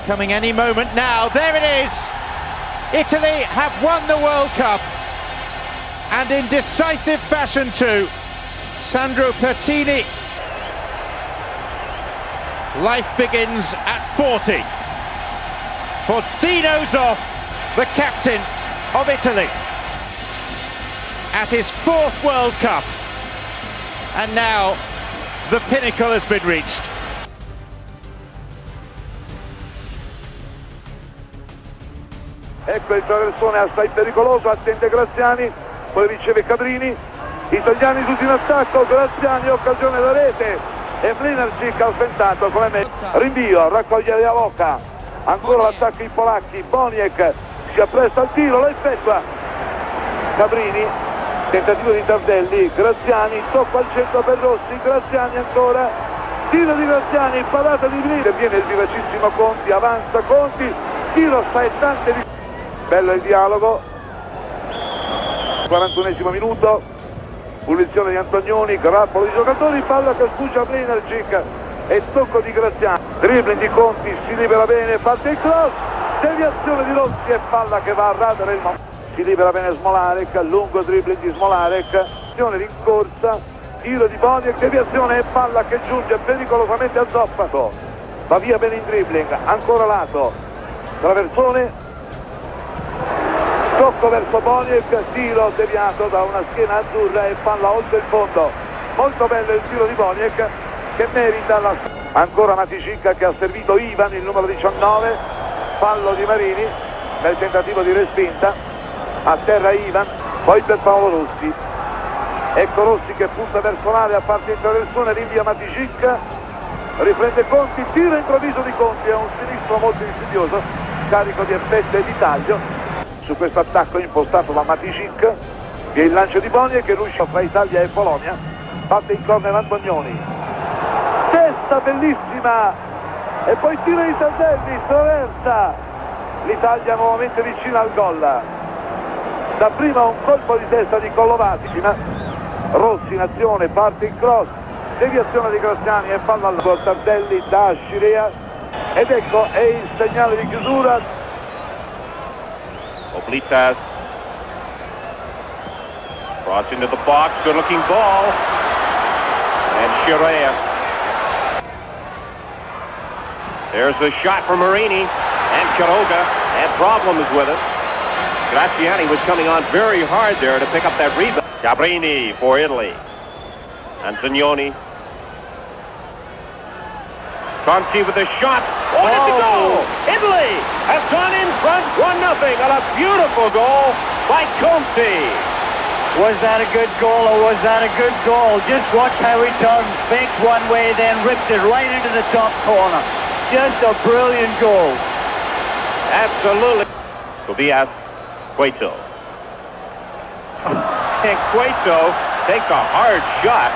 Coming any moment now. There it is. Italy have won the World Cup, and in decisive fashion too. Sandro Pertini. Life begins at 40 for Dino Zoff, the captain of Italy, at his 4th World Cup, and now the pinnacle has been reached. Ecco il traversone assai pericoloso, attende Graziani, poi riceve Cabrini, italiani tutti in attacco, Graziani, occasione da rete e Mlinarczyk ha sventato come me. Rinvio, raccoglie la Loca, ancora l'attacco in polacchi, Boniek si appresta al tiro, lo effettua Cabrini, tentativo di Tardelli, Graziani, tocca al centro per Rossi, Graziani ancora, tiro di Graziani, parata di Blin, viene il vivacissimo Conti, avanza Conti, tiro spaettante di... Bello il dialogo, 41esimo minuto, punizione di Antonioni, grappolo di giocatori, palla che sfugge a Mlinarczyk e tocco di Graziani, dribbling di Conti, si libera bene, parte il cross, deviazione di Rossi e palla che va a radere il momento. Si libera bene Smolarek, lungo dribbling di Smolarek, azione rincorsa, tiro di Boniek, deviazione e palla che giunge pericolosamente a Zoppato, va via bene in dribbling, ancora lato, traversone, tocco verso Boniek, tiro deviato da una schiena azzurra e palla oltre il fondo. Molto bello il tiro di Boniek che merita la... Ancora Maticic che ha servito Ivan, il numero 19, fallo di Marini nel tentativo di respinta, a terra Ivan, poi per Paolo Rossi. Ecco Rossi che punta verso l'area, parte in traversone, rinvia Maticic, riprende Conti, tiro improvviso di Conti, è un sinistro molto insidioso, carico di effetto e di taglio. Su questo attacco impostato da Maticic, che è il lancio di Boniek che riuscì fra Italia e Polonia, batte in corner Antonioni, testa bellissima e poi tiro di Tardelli, traversa, l'Italia nuovamente vicina al gol, da prima un colpo di testa di Collovati, Rossi in azione, parte in cross, deviazione di Graziani e palla al Tardelli da Scirea ed ecco è il segnale di chiusura. Oblitas, cross into the box, good looking ball, and Scirea. There's the shot from Marini, and Quiroga had problems with it. Graziani was coming on very hard there to pick up that rebound. Cabrini for Italy. Antonioni. Conti with a shot. Oh, it's a goal! Italy has gone in front 1-0 on a beautiful goal by Conti. Was that a good goal or was that a good goal? Just watch how he turns, fakes one way, then rips it right into the top corner. Just a brilliant goal. Absolutely. Tobias Cueto. And Cueto takes a hard shot.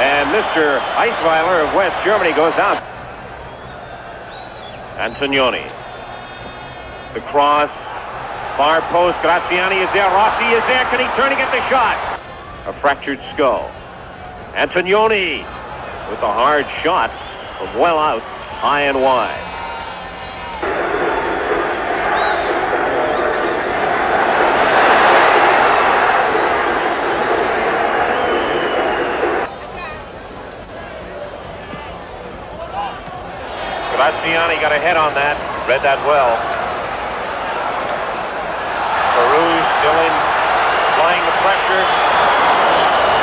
And Mr. Eisweiler of West Germany goes out. Antonioni. The cross. Far post. Graziani is there. Rossi is there. Can he turn and get the shot? A fractured skull. Antonioni with a hard shot from well out, high and wide. Graziani got a head on that, read that well. Peru still in, applying the pressure,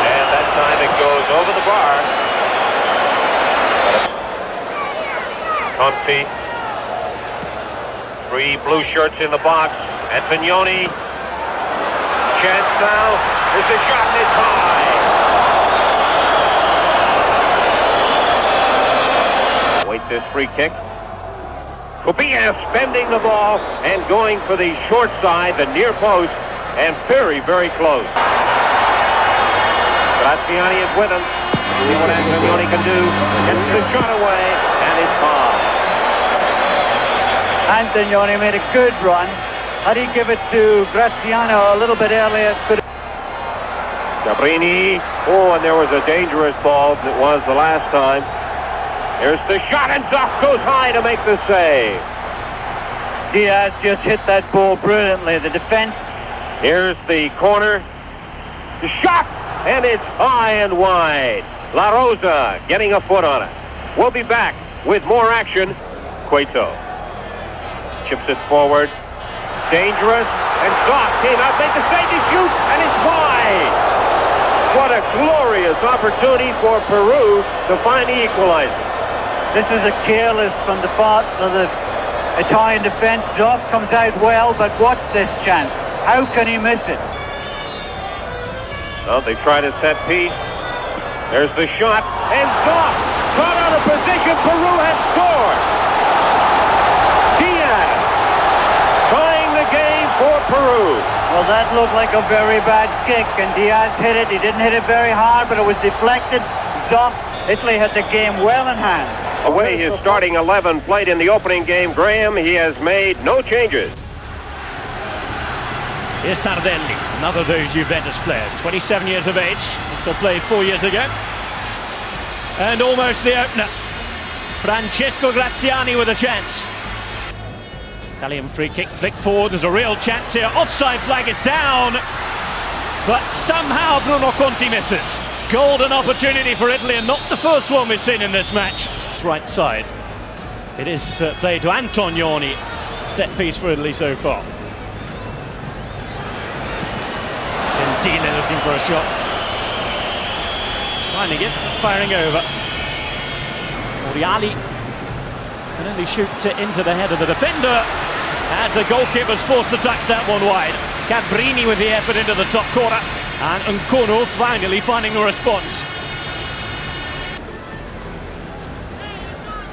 and that time it goes over the bar. Conti, 3 blue shirts in the box. Antonioni, chance now, there's a shot and it's high. This free kick. Tobias bending the ball and going for the short side, the near post, and very, very close. Graziani is with him. See what Antonioni can do. Gets the shot away, and it's high. Antonioni made a good run. Had he give it to Graziano a little bit earlier, could Cabrini. Oh, and there was a dangerous ball. It was the last time. Here's the shot, and Zoff goes high to make the save. Diaz just hit that ball brilliantly. The defense. Here's the corner. The shot, and it's high and wide. La Rosa getting a foot on it. We'll be back with more action. Cueto chips it forward. Dangerous, and Zoff came out, made the save, he shoots, and it's wide. What a glorious opportunity for Peru to find the equalizer. This is a careless from the part of the Italian defense. Zoff comes out well, but watch this chance. How can he miss it? Well, they tried a set piece. There's the shot, and Zoff caught out of position. Peru has scored. Diaz tying the game for Peru. Well, that looked like a very bad kick, and Diaz hit it. He didn't hit it very hard, but it was deflected. Zoff, Italy had the game well in hand. Away his starting 11 played in the opening game, Graham, he has made no changes. Here's Tardelli, another of those Juventus players, 27 years of age, so played 4 years ago. And almost the opener. Francesco Graziani with a chance. Italian free kick, flick forward, there's a real chance here. Offside flag is down, but somehow Bruno Conti misses. Golden opportunity for Italy, and not the first one we've seen in this match. Right side. It is played to Antonioni. Set piece for Italy so far. Gentile looking for a shot. Finding it, firing over. Oriali can only shoot into the head of the defender as the goalkeeper's forced to touch that one wide. Cabrini with the effort into the top corner, and Nkono finally finding a response.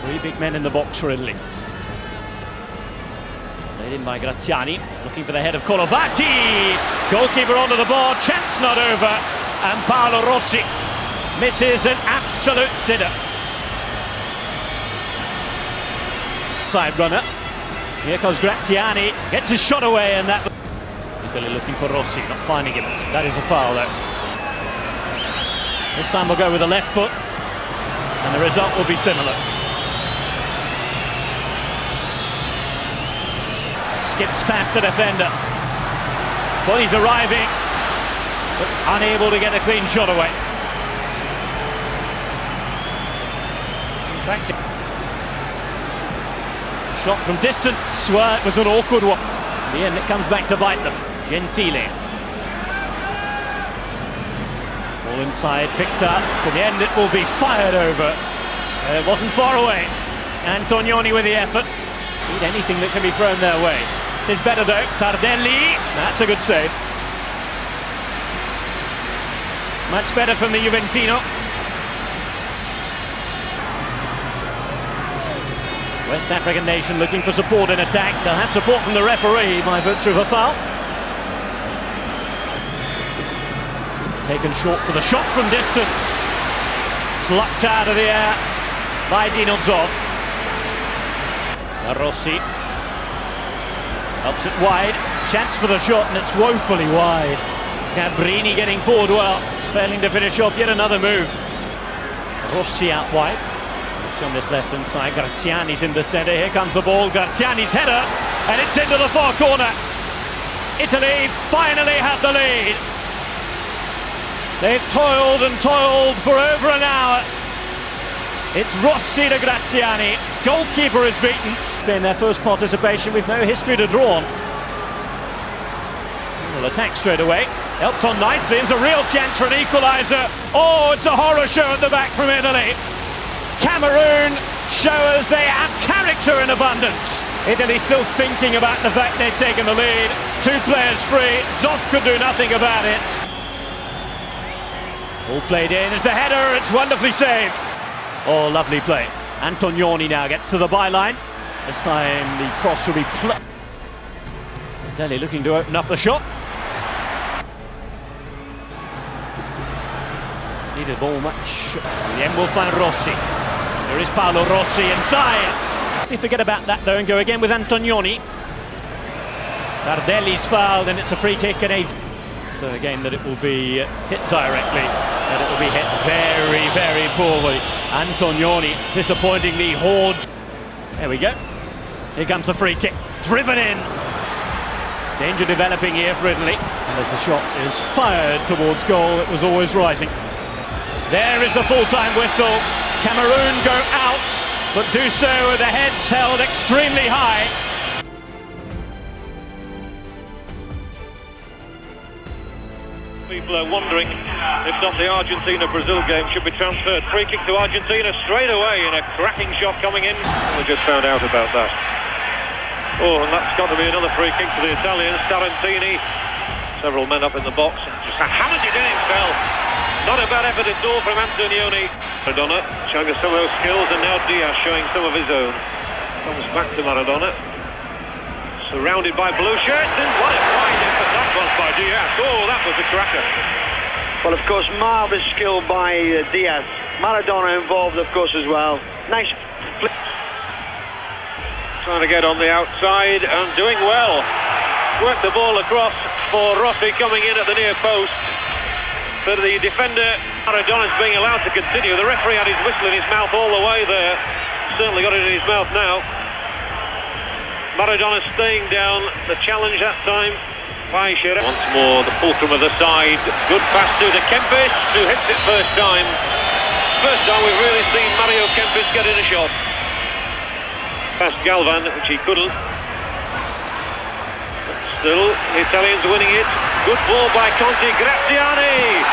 Three big men in the box for Italy. Played in by Graziani, looking for the head of Colovati. Goalkeeper onto the board, chance not over, and Paolo Rossi misses an absolute sitter. Side runner. Here comes Graziani, gets his shot away, and that. Italy looking for Rossi, not finding him. That is a foul though. This time we'll go with the left foot, and the result will be similar. Skips past the defender. But he's arriving, but unable to get a clean shot away. Shot from distance, well, it was an awkward one. In the end, it comes back to bite them. Gentile. Ball inside, picked up. In the end, it will be fired over. It wasn't far away. Antonioni with the effort. Need anything that can be thrown their way. This is better though. Tardelli. That's a good save. Much better from the Juventino. West African nation looking for support in attack. They'll have support from the referee by virtue of a foul. Taken short for the shot from distance. Plucked out of the air by Dino Zoff. Rossi helps it wide. Chance for the shot, and it's woefully wide. Cabrini getting forward well, failing to finish off yet another move. Rossi out wide. On this left-hand side, Graziani's in the centre. Here comes the ball, Graziani's header, and it's into the far corner. Italy finally have the lead. They've toiled and toiled for over an hour. It's Rossi to Graziani. Goalkeeper is beaten. It's been their first participation with no history to draw on. Will attack straight away. Helped on nicely. It's a real chance for an equaliser. Oh, it's a horror show at the back from Italy. Cameroon show us they have character in abundance. Italy still thinking about the fact they've taken the lead. Two players free. Zoff could do nothing about it. All played in. It's the header. It's wonderfully saved. Oh, lovely play. Antonioni now gets to the byline. This time the cross will be Delhi looking to open up the shot. Needed ball much. In the end we'll find Rossi. There is Paolo Rossi inside. They forget about that though and go again with Antonioni. Tardelli's fouled, and it's a free kick and a So again, that it will be hit directly, that it will be hit very, very poorly. Antonioni disappointingly hoards. There we go. Here comes the free kick, driven in. Danger developing here for Italy. And as the shot is fired towards goal, it was always rising. There is the full-time whistle. Cameroon go out, but do so with their heads held extremely high. People are wondering if not the Argentina-Brazil game should be transferred. Free kick to Argentina straight away in a cracking shot coming in. We just found out about that. Oh, and that's got to be another free kick to the Italians. Tarantini, several men up in the box. Just hammered it in himself. Not a bad effort at all from Antonioni. Maradona showing us some of those skills, and now Diaz showing some of his own. Comes back to Maradona. Surrounded by blue shirts, and what a fine effort that was by Diaz. Oh, that was a cracker. Well, of course, marvellous skill by Diaz. Maradona involved, of course, as well. Nice flip. Trying to get on the outside and doing well. Worked the ball across for Rossi coming in at the near post. But the defender, Maradona's being allowed to continue. The referee had his whistle in his mouth all the way there. Certainly got it in his mouth now. Maradona staying down. The challenge that time by Shearer. Once more, the fulcrum of the side. Good pass to De Kempis, who hits it first time. First time we've really seen Mario Kempis get in a shot. Past Galvan, which he couldn't. Still, the Italians winning it. Good ball by Conti. Graziani!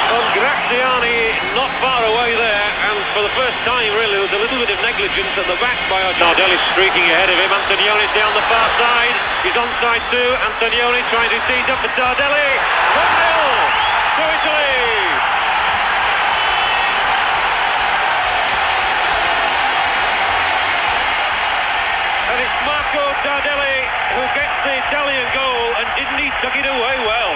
And Graziani not far away there. And for the first time, really, there was a little bit of negligence at the back by Nardelli's streaking ahead of him. Antonioni's down the far side. He's onside too. Antonioni trying to tease up for Tardelli. 1-0 to Italy! And it's Marco Tardelli who gets the Italian goal, and didn't he tuck it away well?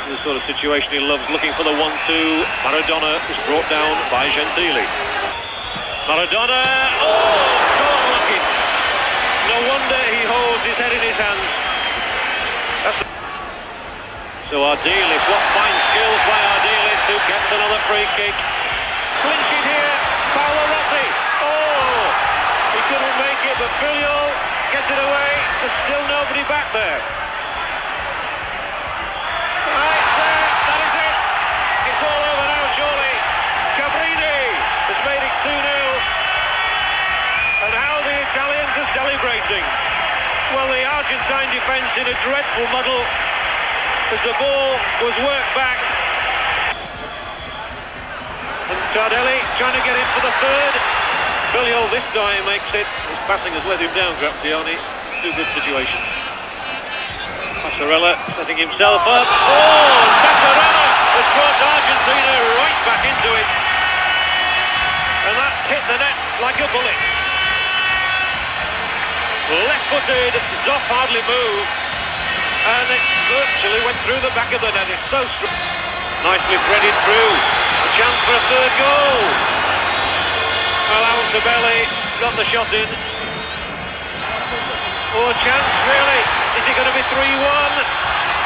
The sort of situation he loves, looking for the 1-2. Maradona is brought down by Gentili. Maradona, goal looking. No wonder he holds his head in his hands. So Ardiles, what fine skills by Ardiles, who gets another free kick. Clinching here, Paolo Rossi. Oh, he couldn't make it, but Filial gets it away. There's still nobody back there. Right there, that is it. It's all over now, surely. Cabrini has made it 2-0. And how the Italians are celebrating. Well, the Argentine defence in a dreadful muddle as the ball was worked back. And Tardelli trying to get in for the third. Filial this time makes it. His passing has let him down, Graziani. Two good situations. Passarella setting himself up. Oh, and Passarella has brought Argentina right back into it. And that hit the net like a bullet. Left-footed, Zoff hardly moved, and it virtually went through the back of the net. It's so strong. Nicely threaded through. A chance for a third goal. Well, Altobelli got the shot in. Oh, chance, really. Is it going to be 3-1?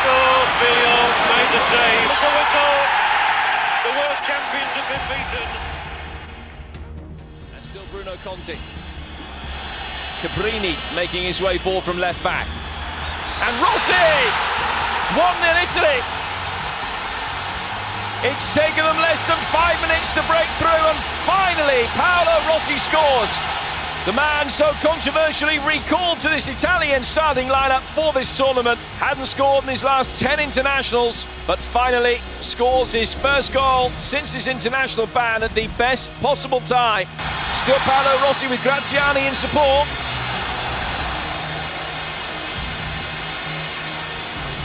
Oh, Filial made the save. The whistle. The world champions have been beaten. And still Bruno Conti. Cabrini making his way forward from left back. And Rossi! 1-0 Italy! It's taken them less than 5 minutes to break through, and finally Paolo Rossi scores. The man so controversially recalled to this Italian starting lineup for this tournament. Hadn't scored in his last 10 internationals, but finally scores his first goal since his international ban at the best possible time. Still Paolo Rossi with Graziani in support.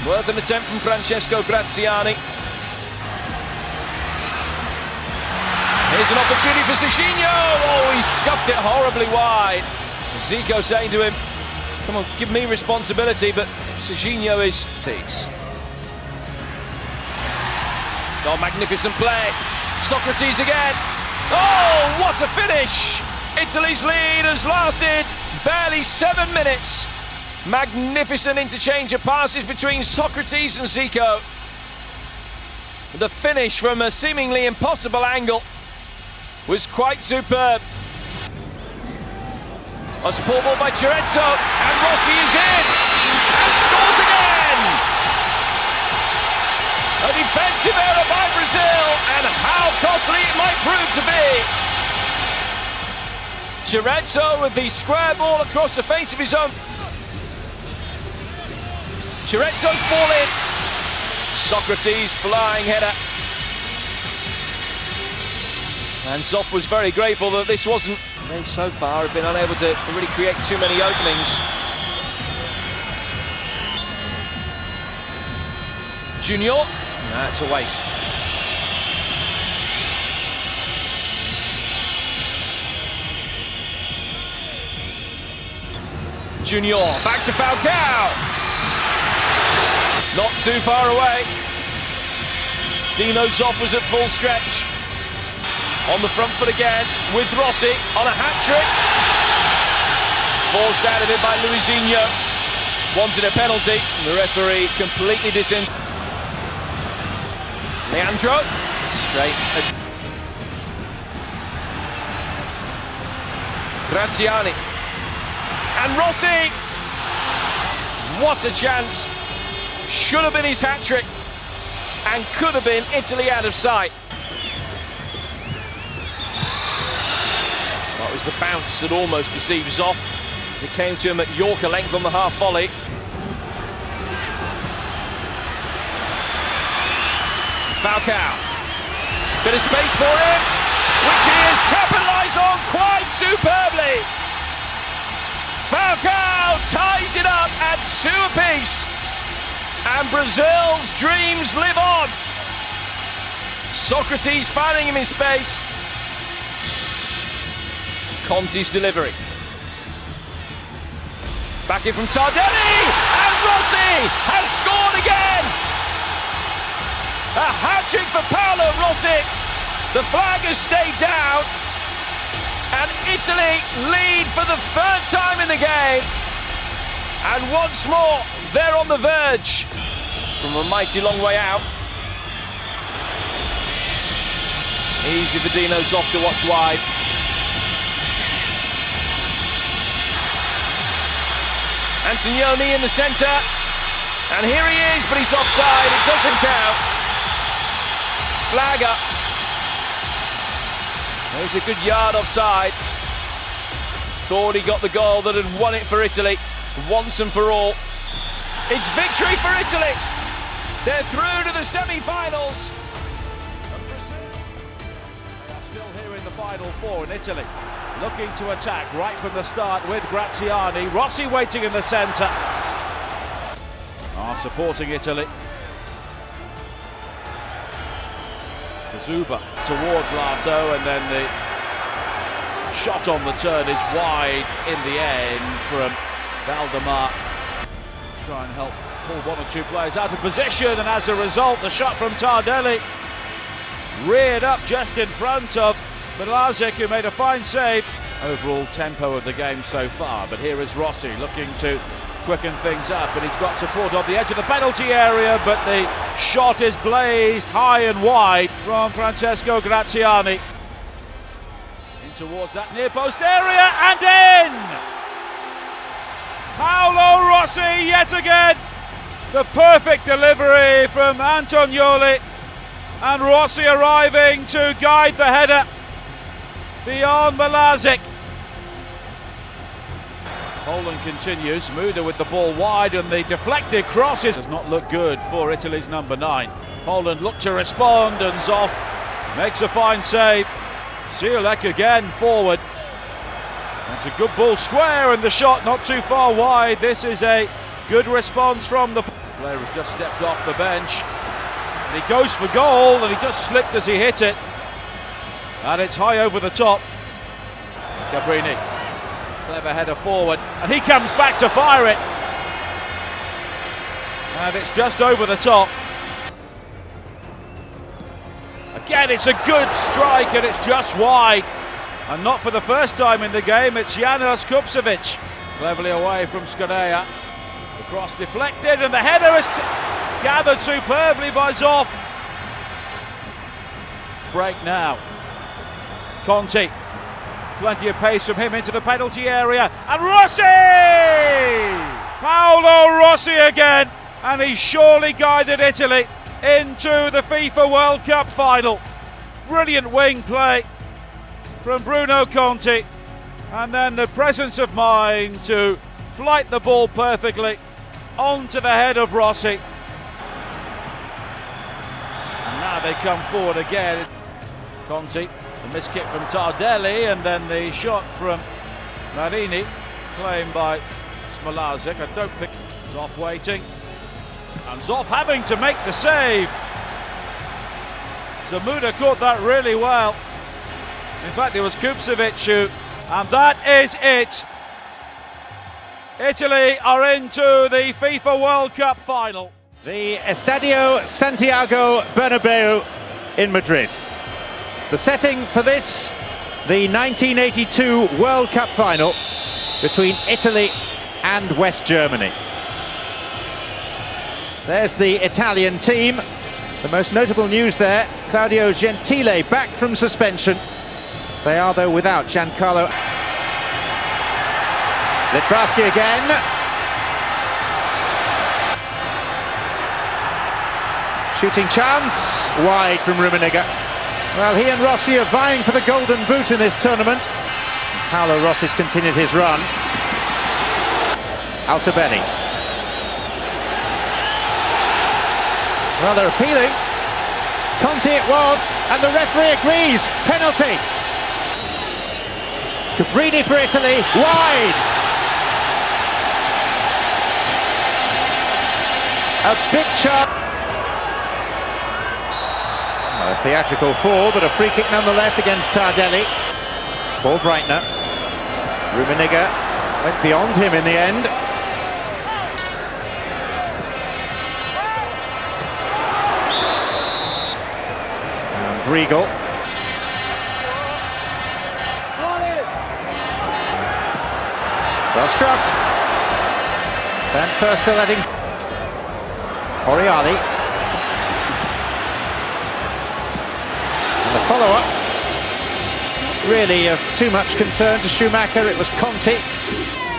Worth an attempt from Francesco Graziani. Here's an opportunity for Serginho. Oh, he scuffed it horribly wide. Zico saying to him, come on, give me responsibility, but Serginho is... Oh, magnificent play. Socrates again. Oh, what a finish! Italy's lead has lasted barely 7 minutes. Magnificent interchange of passes between Socrates and Zico. The finish from a seemingly impossible angle was quite superb. A support ball by Chiretto, and Rossi is in and scores again! A defensive error by Brazil, and how costly it might prove to be. Chiretto with the square ball across the face of his own. Chiretto's ball in. Socrates flying header. And Zoff was very grateful that this wasn't. They so far have been unable to really create too many openings. Junior, that's a waste. Junior, back to Falcao. Not too far away. Dino Zoff was at full stretch. On the front foot again with Rossi on a hat-trick. Forced out of it by Luizinho. Wanted a penalty. The referee completely disinterested. Leandro. Straight. Graziani. And Rossi. What a chance. Should have been his hat-trick. And could have been Italy out of sight. That was the bounce that almost deceived Zoff. It came to him at Yorker length on the half volley. Falcao. Bit of space for him, which he has capitalised on quite superbly. Falcao ties it up at 2 apiece. And Brazil's dreams live on. Socrates finding him in space. Conti's delivery. Back in from Tardelli, and Rossi has scored again! A hat-trick for Paolo Rossi. The flag has stayed down, and Italy lead for the 3rd time in the game. And once more, they're on the verge from a mighty long way out. Easy for Dino Zoff to watch wide. Antonioni in the centre, and here he is, but he's offside, it doesn't count. Flag up. He's a good yard offside. Thought he got the goal that had won it for Italy, once and for all. It's victory for Italy. They're through to the semi-finals. They are still here in the final 4 in Italy. Looking to attack right from the start with Graziani. Rossi waiting in the centre. Are supporting Italy. Zuba towards Lato, and then the shot on the turn is wide in the end from Valdemar. Try and help pull 1 or 2 players out of position, and as a result, the shot from Tardelli reared up just in front of Mlazic, who made a fine save. Overall tempo of the game so far, but here is Rossi looking to quicken things up, and he's got support on the edge of the penalty area, but the shot is blazed high and wide from Francesco Graziani. In towards that near post area, and in! Paolo Rossi yet again! The perfect delivery from Antonioni, and Rossi arriving to guide the header beyond Mlazic. Poland continues, Muda with the ball wide, and the deflected crosses does not look good for Italy's number 9. Poland look to respond, and Zoff makes a fine save. Zielek again forward. It's a good ball square, and the shot not too far wide. This is a good response from the player who's just stepped off the bench. And he goes for goal, and he just slipped as he hit it. And it's high over the top. Cabrini, clever header forward, and he comes back to fire it. And it's just over the top. Again, it's a good strike and it's just wide. And not for the first time in the game, it's Janos Kupcevic. Cleverly away from Skodea. The cross deflected and the header is gathered superbly by Zoff. Break now. Conti. Plenty of pace from him into the penalty area. And Rossi! Paolo Rossi again. And he surely guided Italy into the FIFA World Cup final. Brilliant wing play from Bruno Conti, and then the presence of mind to flight the ball perfectly onto the head of Rossi. And now they come forward again. Conti, the miss kick from Tardelli, and then the shot from Marini, claimed by Smolazic. I don't think Zoff waiting, and Zoff having to make the save. Zamuda caught that really well. In fact, it was Kupcevic who, and that is it. Italy are into the FIFA World Cup final. The Estadio Santiago Bernabeu in Madrid. The setting for this, the 1982 World Cup final between Italy and West Germany. There's the Italian team. The most notable news there, Claudio Gentile back from suspension. They are, though, without Giancarlo. Litbarski again. Shooting chance, wide from Rummenigge. Well, he and Rossi are vying for the golden boot in this tournament. Paolo Rossi's continued his run. Altobelli. Rather appealing. Conti it was, and the referee agrees. Penalty. Cabrini for Italy, wide. A big chance. A theatrical fall, but a free kick nonetheless against Tardelli. For Breitner. Rummenigge went beyond him in the end. Riegel. Rostros. Then Förster letting Oriali. And the follow-up, really of too much concern to Schumacher. It was Conti.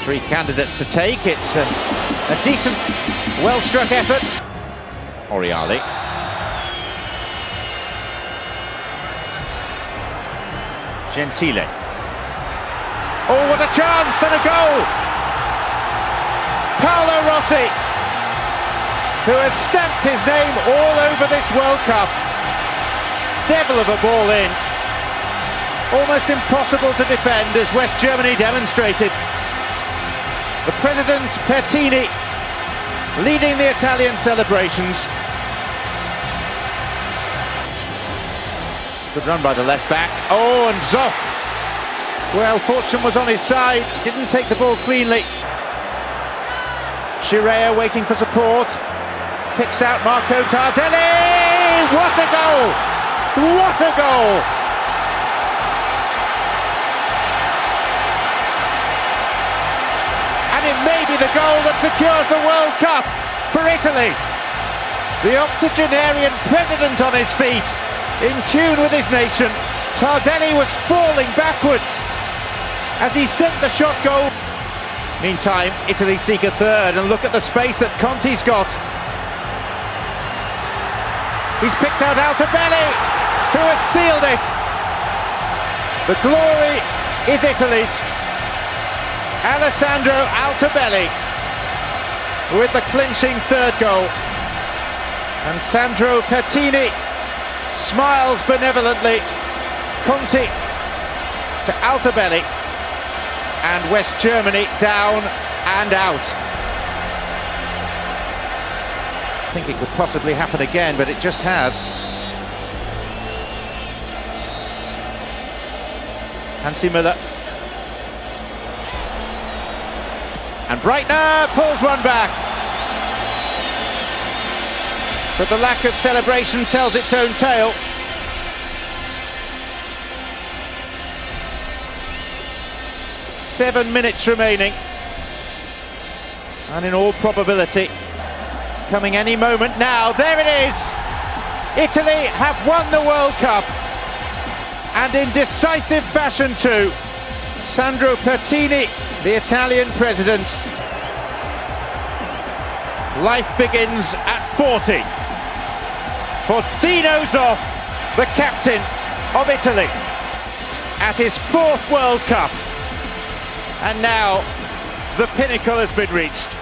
3 candidates to take. It's a decent, well-struck effort. Oriali. Gentile. Oh, what a chance and a goal! Paolo Rossi, who has stamped his name all over this World Cup. Devil of a ball in. Almost impossible to defend, as West Germany demonstrated. The President Pertini leading the Italian celebrations. Good run by the left back. Oh, and Zoff. Well, fortune was on his side. Didn't take the ball cleanly. Scirea waiting for support. Picks out Marco Tardelli. What a goal! What a goal! And it may be the goal that secures the World Cup for Italy. The octogenarian president on his feet, in tune with his nation. Tardelli was falling backwards as he sent the shot goal. Meantime, Italy seek a third, and look at the space that Conti's got. He's picked out Altobelli, who has sealed it. The glory is Italy's. Alessandro Altobelli with the clinching third goal. And Sandro Pertini smiles benevolently. Conti to Altobelli, and West Germany down and out. I think it could possibly happen again, but it just has. Hansi Müller. And Breitner pulls one back. But the lack of celebration tells its own tale. 7 minutes remaining, and in all probability it's coming any moment now. There it is. Italy have won the World Cup, and in decisive fashion too. Sandro Pertini, the Italian president. Life begins at 40 for Dino Zoff, the captain of Italy, at his 4th World Cup. And now the pinnacle has been reached.